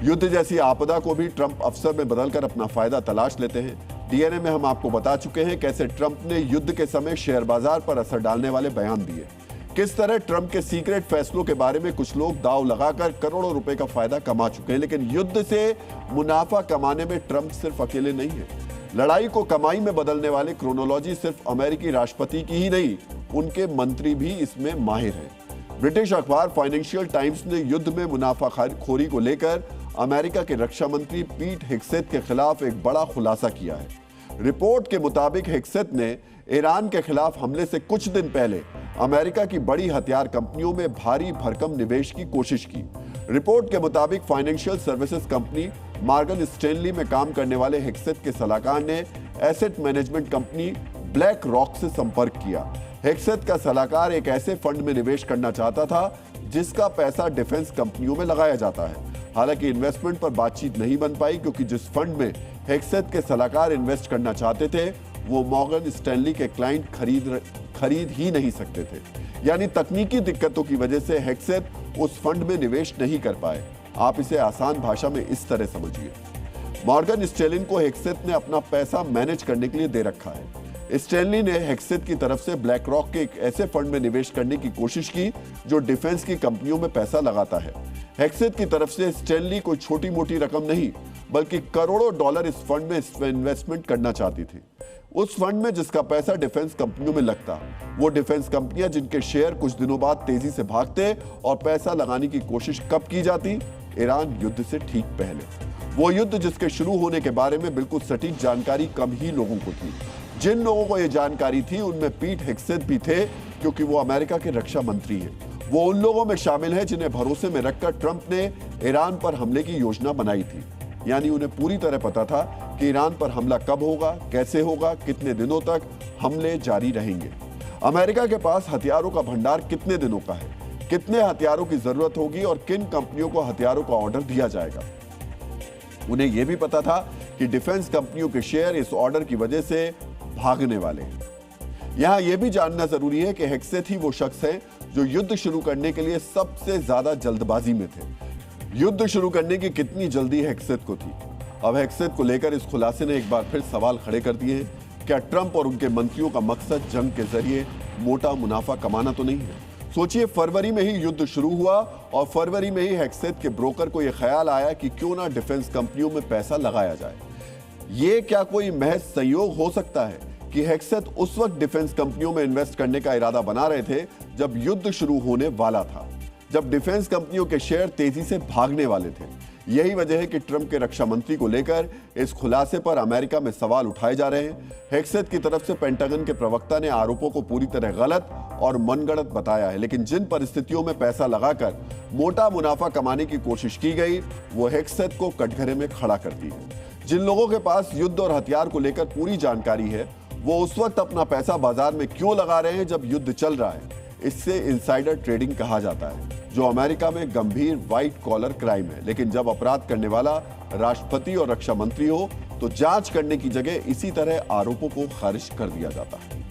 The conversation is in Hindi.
युद्ध जैसी आपदा को भी ट्रंप अवसर में बदलकर अपना फायदा तलाश लेते हैं। डीएनए में हम आपको बता चुके हैं कैसे ट्रंप ने युद्ध के समय शेयर बाजार पर असर डालने वाले बयान दिए, किस तरह ट्रंप के सीक्रेट फैसलों के बारे में कुछ लोग दांव लगाकर करोड़ों रुपए का फायदा कमा चुके हैं। लेकिन युद्ध से मुनाफा कमाने में ट्रंप सिर्फ अकेले नहीं है। लड़ाई को कमाई में बदलने वाले क्रोनोलॉजी सिर्फ अमेरिकी राष्ट्रपति की ही नहीं, उनके मंत्री भी इसमें माहिर हैं। ब्रिटिश अखबार फाइनेंशियल टाइम्स ने युद्ध में मुनाफाखोरी को लेकर अमेरिका के रक्षा मंत्री पीट हेग्सेथ के खिलाफ एक बड़ा खुलासा किया है। रिपोर्ट के मुताबिक हेग्सेथ ने ईरान के खिलाफ हमले से कुछ दिन पहले अमेरिका की बड़ी हथियार कंपनियों में भारी भरकम निवेश की कोशिश की। रिपोर्ट के मुताबिक financial services company Morgan Stanley में काम करने वाले हेग्सेथ के सलाहकार ने asset management company black rock से संपर्क किया। हेग्सेथ का सलाहकार एक ऐसे फंड में निवेश करना चाहता था जिसका पैसा डिफेंस कंपनियों में लगाया जाता है। हालांकि इन्वेस्टमेंट पर बातचीत नहीं बन पाई क्योंकि जिस फंड में हेग्सेथ के सलाहकार इन्वेस्ट करना चाहते थे वो मॉर्गन स्टैनली के क्लाइंट खरीद ही नहीं सकते थे। यानी तकनीकी दिक्कतों की वजह से हेग्सेथ उस फंड में निवेश नहीं कर पाए। आप इसे आसान भाषा में इस तरह समझिए, मॉर्गन स्टैनली को हेग्सेथ ने अपना पैसा मैनेज करने के लिए दे रखा है। स्टैनली ने हेग्सेथ की तरफ से ब्लैक रॉक के एक ऐसे फंड में निवेश करने की कोशिश की जो डिफेंस की कंपनियों में पैसा लगाता है। हेग्सेथ की तरफ से स्टैनली कोई छोटी मोटी रकम नहीं बल्कि करोड़ों डॉलर इस फंड में इन्वेस्टमेंट करना चाहती थी। उस फंड में जिसका पैसा डिफेंस कंपनियों में लगता, वो डिफेंस कंपनियां जिनके शेयर कुछ दिनों बाद तेजी से भागते और पैसा लगाने की कोशिश कब की जाती? ईरान युद्ध से ठीक पहले। वो युद्ध जिसके शुरू होने के बारे में बिल्कुल सटीक जानकारी कम ही लोगों को थी। जिन लोगों को यह जानकारी थी उनमें पीट हेग्सेथ भी थे क्योंकि वो अमेरिका के रक्षा मंत्री हैं। वो उन लोगों में शामिल है जिन्हें भरोसे में रखकर ट्रंप ने ईरान पर हमले की योजना बनाई थी। यानी उन्हें पूरी तरह पता था कि ईरान पर हमला कब होगा, कैसे होगा, कितने दिनों तक हमले जारी रहेंगे। अमेरिका के पास हथियारों का भंडार कितने दिनों का है, कितने हथियारों की जरूरत होगी और किन कंपनियों को हथियारों का ऑर्डर दिया जाएगा। उन्हें यह भी पता था कि डिफेंस कंपनियों के शेयर इस ऑर्डर की वजह से भागने वाले हैं। यहां यह भी जानना जरूरी है कि हेग्सेथ ही वो शख्स है जो युद्ध शुरू करने के लिए सबसे ज्यादा जल्दबाजी में थे। युद्ध शुरू करने की कितनी जल्दी हेग्सेथ को थी? अब हेग्सेथ को लेकर इस खुलासे ने एक बार फिर सवाल खड़े कर दिए हैं। क्या ट्रंप और उनके मंत्रियों का मकसद जंग के जरिए मोटा मुनाफा कमाना तो नहीं है? सोचिए, फरवरी में ही युद्ध शुरू हुआ और फरवरी में ही हेग्सेथ के ब्रोकर को यह ख्याल आया कि क्यों ना डिफेंस कंपनियों में पैसा लगाया जाए। ये क्या कोई महज संयोग हो सकता है कि हेग्सेथ उस वक्त डिफेंस कंपनियों में इन्वेस्ट करने का इरादा बना रहे थे जब युद्ध शुरू होने वाला था, जब डिफेंस कंपनियों के शेयर तेजी से भागने वाले थे? यही वजह है कि ट्रंप के रक्षा मंत्री को लेकर इस खुलासे पर अमेरिका में सवाल उठाए जा रहे हैं। हेग्सेथ की तरफ से पेंटागन के प्रवक्ता ने आरोपों को पूरी तरह गलत और मनगढ़ंत बताया है, लेकिन जिन परिस्थितियों में पैसा लगाकर मोटा मुनाफा कमाने की कोशिश की गई वो हेग्सेथ को कटघरे में खड़ा करती है। जिन लोगों के पास युद्ध और हथियार को लेकर पूरी जानकारी है वो उस वक्त अपना पैसा बाजार में क्यों लगा रहे हैं जब युद्ध चल रहा है? इससे इनसाइडर ट्रेडिंग कहा जाता है, जो अमेरिका में गंभीर व्हाइट कॉलर क्राइम है। लेकिन जब अपराध करने वाला राष्ट्रपति और रक्षा मंत्री हो तो जांच करने की जगह इसी तरह आरोपों को खारिज कर दिया जाता है।